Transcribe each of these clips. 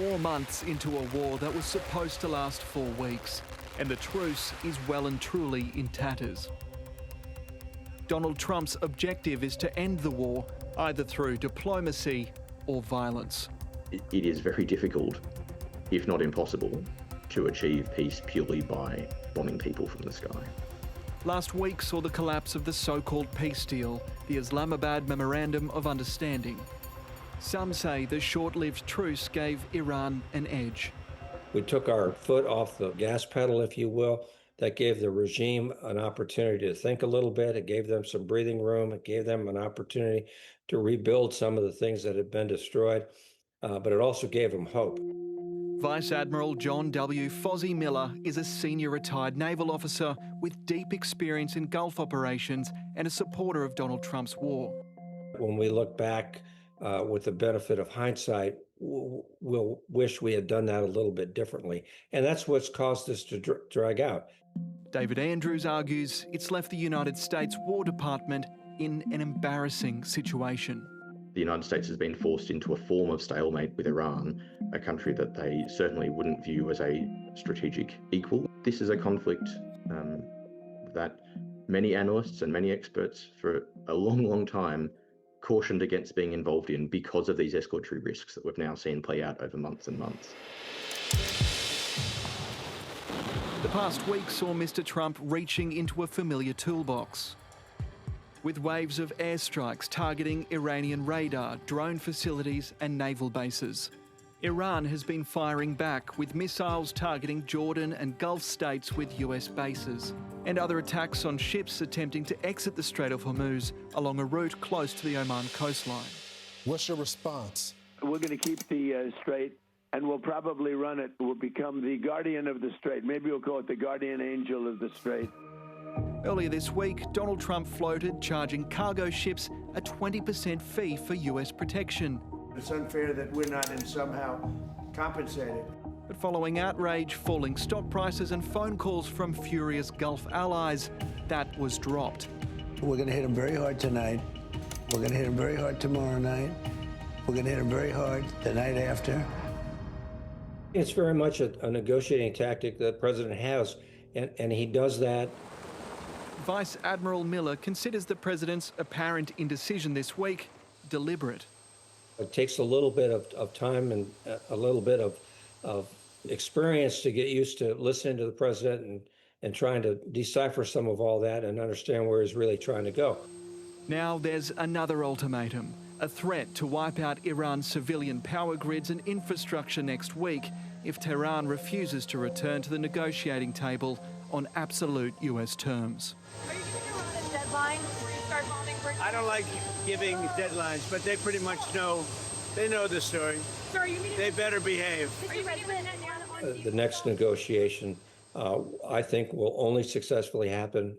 4 months into a war that was supposed to last 4 weeks, and the truce is well and truly in tatters. Donald Trump's objective is to end the war either through diplomacy or violence. It is very difficult, if not impossible, to achieve peace purely by bombing people from the sky. Last week saw the collapse of the so-called peace deal, the Islamabad Memorandum of Understanding. Some say the short-lived truce gave Iran an edge. We took our foot off the gas pedal, if you will. That gave the regime an opportunity to think a little bit. It gave them some breathing room. It gave them an opportunity to rebuild some of the things that had been destroyed, but it also gave them hope. Vice Admiral John W. Fozzie Miller is a senior retired naval officer with deep experience in Gulf operations and a supporter of Donald Trump's war. When we look back with the benefit of hindsight, we'll wish we had done that a little bit differently. And that's what's caused this to drag out. David Andrews argues it's left the United States War Department in an embarrassing situation. The United States has been forced into a form of stalemate with Iran, a country that they certainly wouldn't view as a strategic equal. This is a conflict that many analysts and many experts for a long, long time cautioned against being involved in because of these escalatory risks that we've now seen play out over months and months. The past week saw Mr. Trump reaching into a familiar toolbox, with waves of airstrikes targeting Iranian radar, drone facilities and naval bases. Iran has been firing back with missiles targeting Jordan and Gulf states with US bases, and other attacks on ships attempting to exit the Strait of Hormuz along a route close to the Oman coastline. What's your response? We're going to keep the strait, and we'll probably run it. We'll become the guardian of the strait. Maybe we'll call it the guardian angel of the strait. Earlier this week, Donald Trump floated charging cargo ships a 20% fee for US protection. It's unfair that we're not somehow compensated. But following outrage, falling stock prices and phone calls from furious Gulf allies, that was dropped. We're going to hit them very hard tonight. We're going to hit them very hard tomorrow night. We're going to hit them very hard the night after. It's very much a negotiating tactic that the president has, and he does that. Vice Admiral Miller considers the president's apparent indecision this week deliberate. It takes a little bit of time and a little bit of experience to get used to listening to the president and trying to decipher some of all that and understand where he's really trying to go. Now there's another ultimatum, a threat to wipe out Iran's civilian power grids and infrastructure next week if Tehran refuses to return to the negotiating table on absolute US terms. Are you giving Iran a deadline before you start bombing bridges? I don't like giving deadlines, but they pretty much know. They know the story. So are you meeting They better behave. Are you meeting with Netanyahu on The next negotiation, I think, will only successfully happen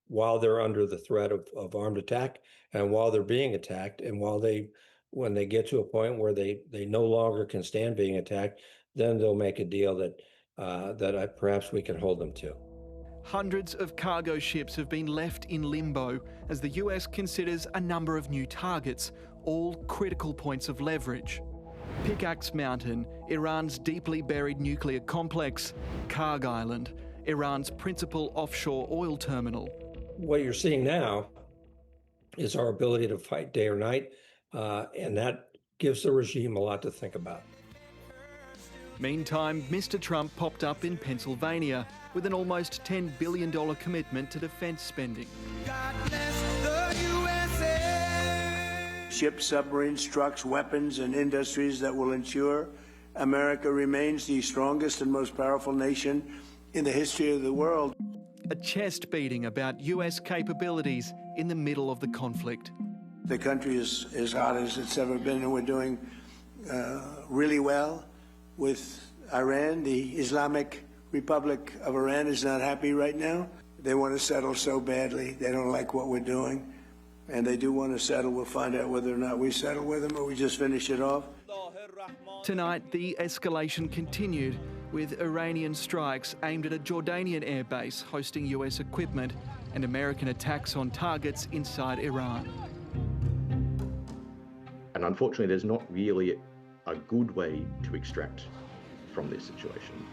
while they're under the threat of armed attack and while they're being attacked, and when they get to a point where they no longer can stand being attacked, then they'll make a deal that perhaps we can hold them to. Hundreds of cargo ships have been left in limbo as the US considers a number of new targets, all critical points of leverage. Pickaxe Mountain, Iran's deeply buried nuclear complex, Karg Island, Iran's principal offshore oil terminal. What you're seeing now is our ability to fight day or night, and that gives the regime a lot to think about. Meantime, Mr. Trump popped up in Pennsylvania with an almost $10 billion commitment to defence spending. God bless the USA. Ships, submarines, trucks, weapons, and industries that will ensure America remains the strongest and most powerful nation in the history of the world. A chest beating about US capabilities in the middle of the conflict. The country is as hot as it's ever been, and we're doing really well with Iran. The Islamic Republic of Iran is not happy right now. They want to settle so badly. They don't like what we're doing, and they do want to settle. We'll find out whether or not we settle with them or we just finish it off. Tonight, the escalation continued with Iranian strikes aimed at a Jordanian airbase hosting US equipment and American attacks on targets inside Iran. And unfortunately, there's not really a good way to extract from this situation.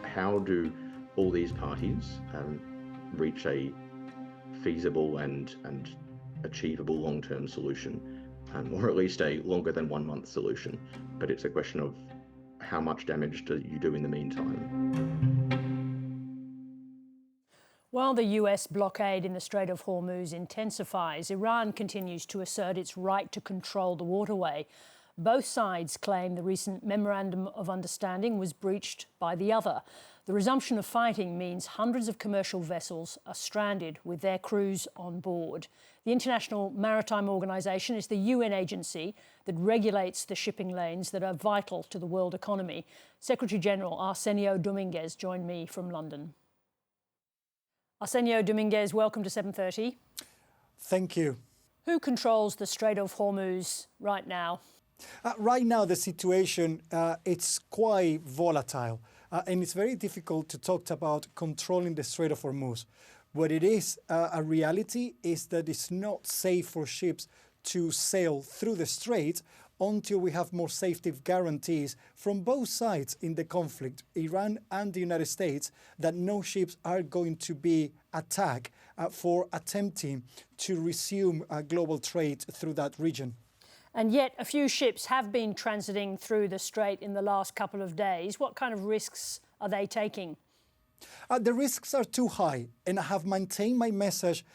How do all these parties reach a feasible and achievable long-term solution, or at least a longer than 1 month solution? But it's a question of how much damage do you do in the meantime? While the US blockade in the Strait of Hormuz intensifies, Iran continues to assert its right to control the waterway. Both sides claim the recent Memorandum of Understanding was breached by the other. The resumption of fighting means hundreds of commercial vessels are stranded with their crews on board. The International Maritime Organisation is the UN agency that regulates the shipping lanes that are vital to the world economy. Secretary-General Arsenio Dominguez joined me from London. Arsenio Dominguez, welcome to 7:30. Thank you. Who controls the Strait of Hormuz right now? Right now, the situation, it's quite volatile, and it's very difficult to talk about controlling the Strait of Hormuz. What it is, a reality is that it's not safe for ships to sail through the strait until we have more safety guarantees from both sides in the conflict, Iran and the United States, that no ships are going to be attacked for attempting to resume global trade through that region. And yet a few ships have been transiting through the strait in the last couple of days. What kind of risks are they taking? The risks are too high, and I have maintained my message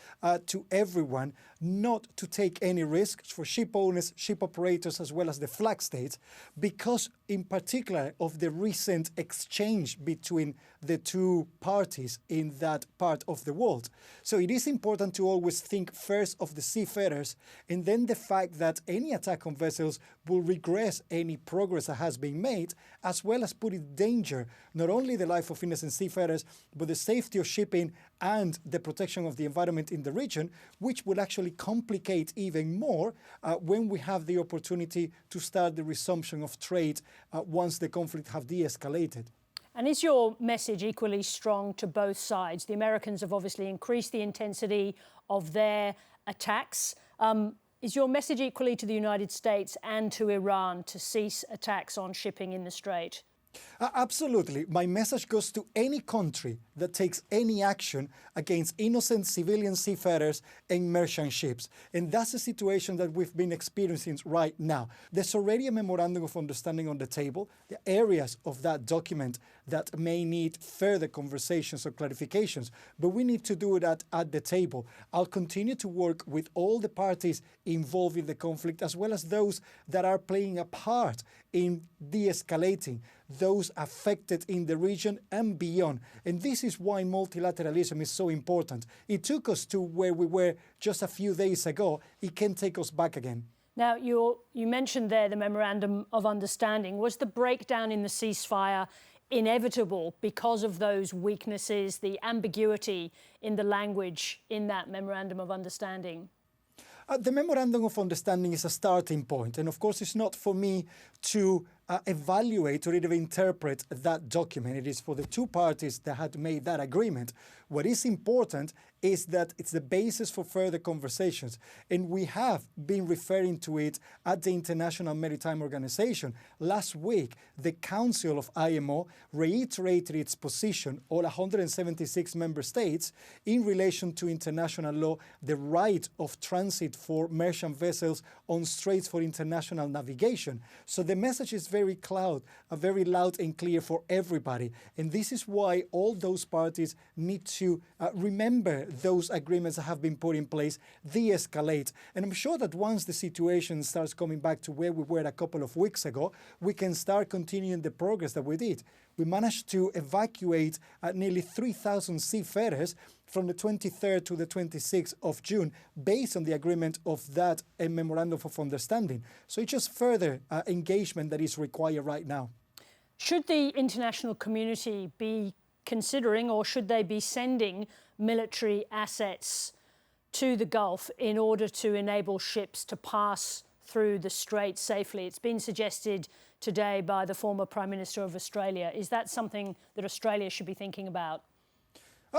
to everyone not to take any risks for ship owners, ship operators, as well as the flag states, because in particular of the recent exchange between the two parties in that part of the world. So it is important to always think first of the seafarers, and then the fact that any attack on vessels will regress any progress that has been made, as well as put in danger not only the life of innocent seafarers, but the safety of shipping and the protection of the environment in the region, which will actually complicate even more when we have the opportunity to start the resumption of trade once the conflict have de-escalated. And is your message equally strong to both sides? The Americans have obviously increased the intensity of their attacks. Is your message equally to the United States and to Iran to cease attacks on shipping in the Strait? Absolutely. My message goes to any country that takes any action against innocent civilian seafarers and merchant ships. And that's the situation that we've been experiencing right now. There's already a memorandum of understanding on the table. The areas of that document that may need further conversations or clarifications, but we need to do that at the table. I'll continue to work with all the parties involved in the conflict, as well as those that are playing a part in de-escalating those affected in the region and beyond. And this is why multilateralism is so important. It took us to where we were just a few days ago. It can take us back again. Now, you mentioned there the Memorandum of Understanding. Was the breakdown in the ceasefire inevitable because of those weaknesses, the ambiguity in the language in that Memorandum of Understanding? The Memorandum of Understanding is a starting point, and of course it's not for me to evaluate or even interpret that document. It is for the two parties that had made that agreement. What is important is that it's the basis for further conversations, and we have been referring to it at the International Maritime Organization. Last week, the Council of IMO reiterated its position, all 176 member states, in relation to international law, the right of transit for merchant vessels on straits for international navigation. So the message is very loud and clear for everybody. And this is why all those parties need to remember those agreements that have been put in place, de-escalate. And I'm sure that once the situation starts coming back to where we were a couple of weeks ago, we can start continuing the progress that we did. We managed to evacuate nearly 3,000 seafarers from the 23rd to the 26th of June, based on the agreement of that Memorandum of Understanding. So it's just further engagement that is required right now. Should the international community be considering, or should they be sending military assets to the Gulf in order to enable ships to pass through the strait safely? It's been suggested today by the former Prime Minister of Australia. Is that something that Australia should be thinking about?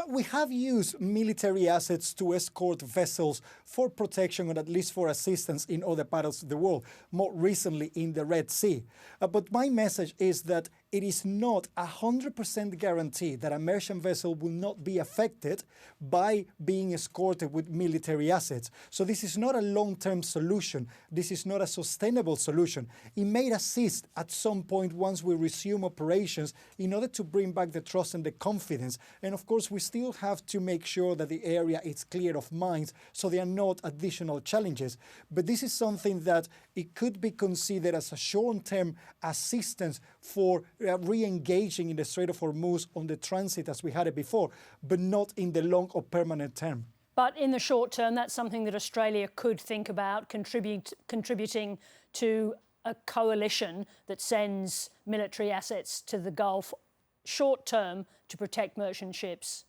We have used military assets to escort vessels for protection or at least for assistance in other parts of the world, more recently in the Red Sea. But my message is that it is not 100% guaranteed that a merchant vessel will not be affected by being escorted with military assets. So this is not a long-term solution. This is not a sustainable solution. It may assist at some point once we resume operations in order to bring back the trust and the confidence. And of course, we still have to make sure that the area is clear of mines so there are not additional challenges. But this is something that it could be considered as a short-term assistance for re-engaging in the Strait of Hormuz on the transit as we had it before, but not in the long or permanent term. But in the short term, that's something that Australia could think about, contributing to a coalition that sends military assets to the Gulf short term to protect merchant ships.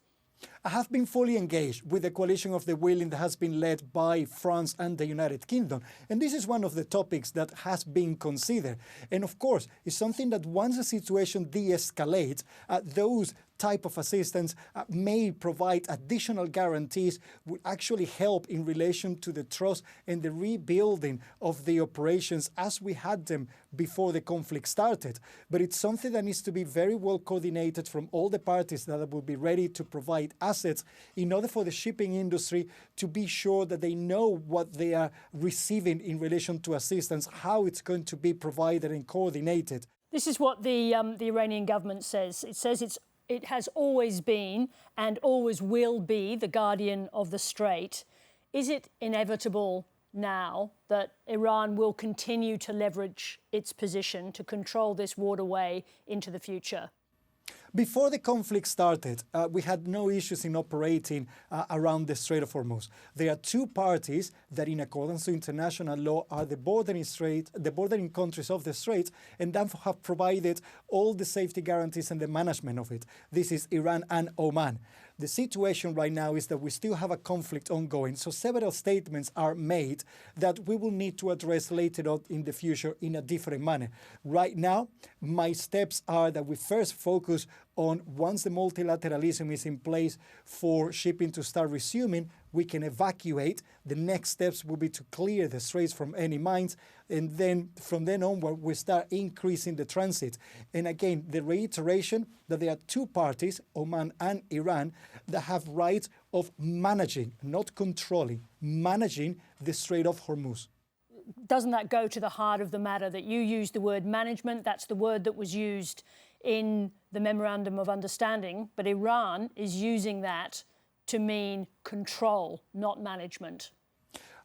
I have been fully engaged with the coalition of the willing that has been led by France and the United Kingdom. And this is one of the topics that has been considered. And of course, it's something that once the situation de-escalates, those type of assistance may provide additional guarantees, would actually help in relation to the trust and the rebuilding of the operations as we had them before the conflict started. But it's something that needs to be very well coordinated from all the parties that will be ready to provide assets in order for the shipping industry to be sure that they know what they are receiving in relation to assistance, how it's going to be provided and coordinated. This is what the Iranian government says. It says it has always been and always will be the guardian of the Strait. Is it inevitable now that Iran will continue to leverage its position to control this waterway into the future? Before the conflict started, we had no issues in operating around the Strait of Hormuz. There are two parties that, in accordance to international law, are the bordering countries of the Strait, and that have provided all the safety guarantees and the management of it. This is Iran and Oman. The situation right now is that we still have a conflict ongoing, so several statements are made that we will need to address later on in the future in a different manner. Right now, my steps are that we first focus on, once the multilateralism is in place for shipping to start resuming, we can evacuate. The next steps will be to clear the straits from any mines, and then from then onward we start increasing the transit. And again, the reiteration that there are two parties, Oman and Iran, that have rights of managing, not controlling, managing the Strait of Hormuz. Doesn't that go to the heart of the matter that you used the word management? That's the word that was used in the Memorandum of Understanding, but Iran is using that to mean control, not management.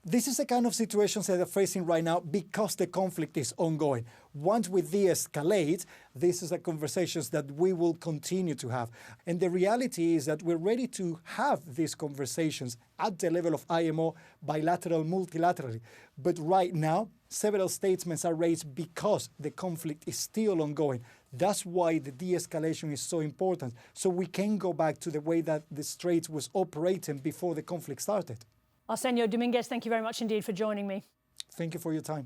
This is the kind of situations that they're facing right now because the conflict is ongoing. Once we de-escalate, this is the conversations that we will continue to have. And the reality is that we're ready to have these conversations at the level of IMO, bilateral, multilaterally. But right now, several statements are raised because the conflict is still ongoing. That's why the de-escalation is so important. So we can go back to the way that the Strait was operating before the conflict started. Arsenio Dominguez, thank you very much indeed for joining me. Thank you for your time.